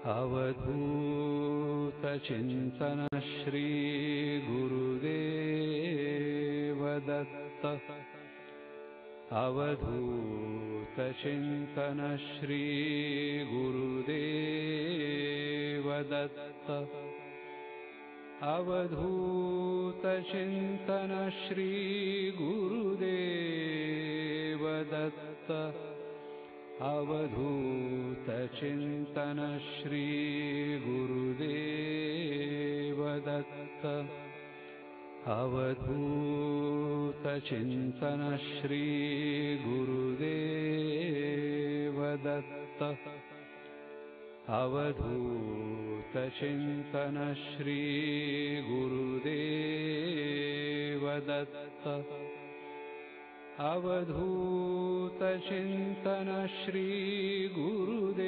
अवधूत चिंतन श्री गुरुदेव दत्त। अवधूत चिंतन श्री गुरुदेव दत्त। अवधूत चिंतन श्री गुरुदेव दत्त। अवधूत चिंतन श्री गुरुदेव दत्त। अवधूत चिंतन श्री गुरुदेव दत्त। अवधूत चिंतन श्री गुरुदेव दत्त। अवधूत चिंतन श्री गुरुदेव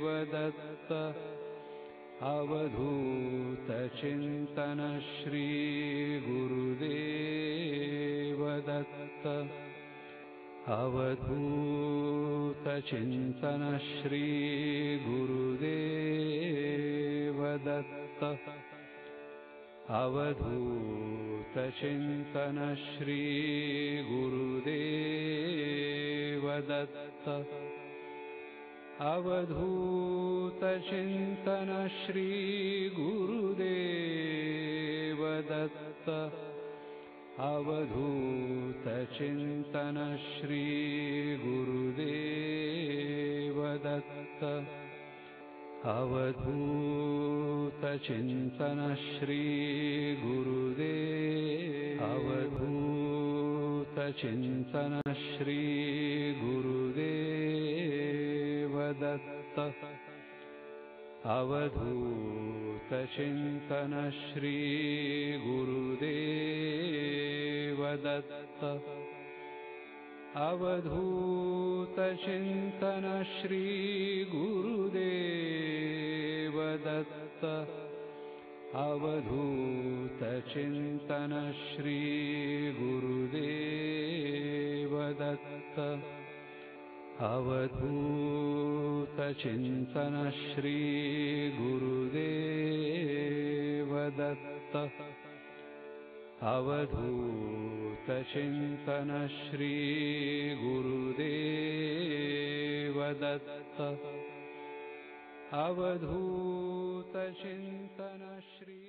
दत्त। अवधूत चिंतन श्री गुरुदेव दत्त। अवधूत चिंतन श्री गुरुदेव दत्त। अवधूत चिंतन श्री गुरुदेव दत्त। अवधूत चिंतन श्री गुरुदेव दत्त। अवधूत चिंतन श्री गुरुदेव दत्त। अवधूत चिंतन श्री गुरुदेव। अवधूत चिंतन श्री गुरुदेव दत्त। अवधूत चिंतन श्री गुरुदेव दत्त। अवधूत चिंतन श्री गुरुदेव दत्त। अवधूत चिंतन श्री गुरुदेव दत्त। अवधूत चिंतन श्री गुरुदेव दत्त। अवधूत चिंतन श्री गुरुदेव दत्त। अवधूत चिंतन श्री